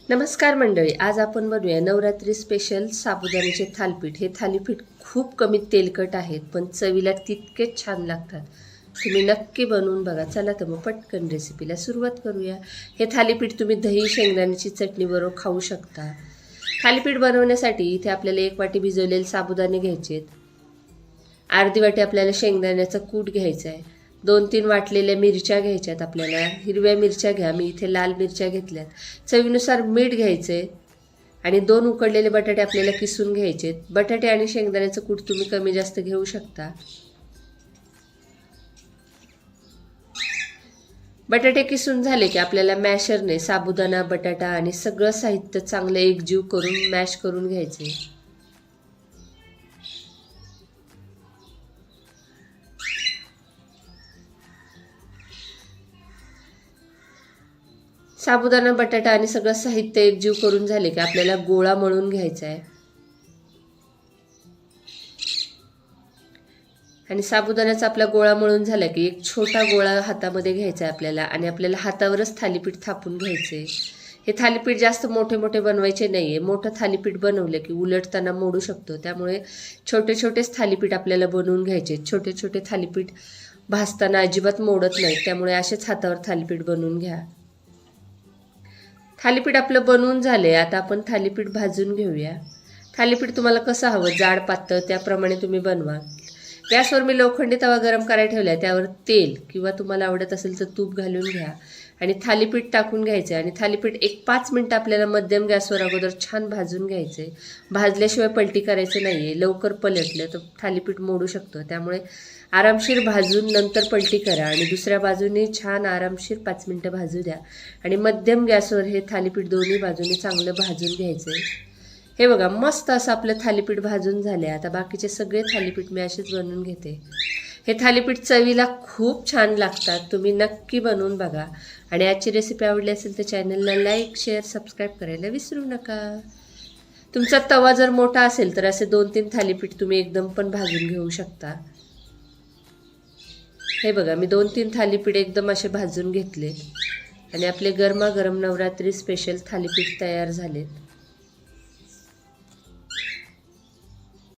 नमस्कार मंडळी, आज आपण बनवूया नवरात्री स्पेशल साबुदाण्याचे थालीपीठ। हे थालीपीठ खूप कमी तेलकट आहेत पण चवीला तितकेच छान लागतात। तुम्ही नक्की बनवून बघा। चला तर मग पटकन रेसिपीला सुरुवात करूया। हे थालीपीठ तुम्ही दही शेंगदाण्याची चटणी बरोबर खाऊ शकता। थालीपीठ बनवण्यासाठी इथे आपल्याला 1 वाटी भिजवलेले साबुदाणे घ्यायचे आहेत, अर्धी वाटी आपल्याला शेंगदाण्याचा कूट घ्यायचा आहे, 2-3 वाटलेल्या मिरच्या घ्यायच्यात आपल्याला, हिरव्या मिरच्या घ्या, मी इथे लाल मिरच्या घेतल्यात, चवीनुसार मीठ घ्यायचे आणि 2 उकडलेले बटाटे आपल्याला किसून घ्यायचे। बटाटे आणि शेंगदाण्याचं कूट तुम्ही कमी जास्त घेऊ शकता। बटाटे किसून झाले की आपल्याला मॅशरने साबुदाणा, बटाटा आणि सगळं साहित्य चांगलं एकजीव करून मॅश करून घ्यायचे। साबुदाणा, बटाटा आणि सगळं साहित्य एकजीव करून झाले की आपल्याला गोळा मळून घ्यायचा आहे आणि साबुदाण्याचा आपला गोळा मळून झाला की एक छोटा गोळा हातामध्ये घ्यायचा आहे आपल्याला आणि आपल्याला हातावरच थालीपीठ थापून घ्यायचे। हे थालीपीठ जास्त मोठे मोठे बनवायचे नाहीये, मोठं थालीपीठ बनवलं की उलटताना मोडू शकतो, त्यामुळे छोटे छोटेच थालीपीठ आपल्याला बनवून घ्यायचे। छोटे छोटे थालीपीठ भाजताना अजिबात मोडत नाहीत, त्यामुळे असेच हातावर थालीपीठ बनवून घ्या। थालीपीठ आपलं बनवून झाले, आता आपण थालीपीठ भाजून घेऊया। थालीपीठ तुम्हाला कसं हवं, जाड पातळ त्याप्रमाणे तुम्ही बनवा। गॅसवर मी लोखंडी तवा गरम करायला ठेवला, त्यावर तेल किंवा तुम्हाला आवडत असेल तर तूप घालून घ्या आणि थालीपीठ टाकून घ्यायचे आणि थालीपीठ 1-5 मिनिटं आपल्याला मध्यम गॅसवर अगोदर छान भाजून घ्यायचे। भाजल्याशिवाय पलटी करायचं नाहीये, लवकर पलटलं तर थालीपीठ मोडू शकतं, त्यामुळे आरामशीर भाजून नंतर पलटी करा आणि दुसऱ्या बाजूने छान आरामशीर 5 मिनिटं भाजू द्या आणि मध्यम गॅसवर हे थालीपीठ दोन्ही बाजूने चांगलं भाजून घ्यायचं। हे बघा, मस्त असं आपलं थालीपीठ भाजून झाले। आता बाकीचे सगळे थालीपीठ मी असेच बनवून घेते। हे थालीपीठ चवीला खूप छान लागतात, तुम्ही नक्की बनवून बघा आणि आजची रेसिपी आवडली असेल तर चॅनलला लाईक, शेअर, सबस्क्राईब करायला विसरू नका। तुमचा तवा जर मोठा असेल तर असे 2-3 थालीपीठ तुम्ही एकदम पण भाजून घेऊ शकता। हे बघा, मी 2-3 थालीपीठ एकदम असे भाजून घेतले आणि आपले गरमागरम नवरात्री स्पेशल थालीपीठ तयार झालेत।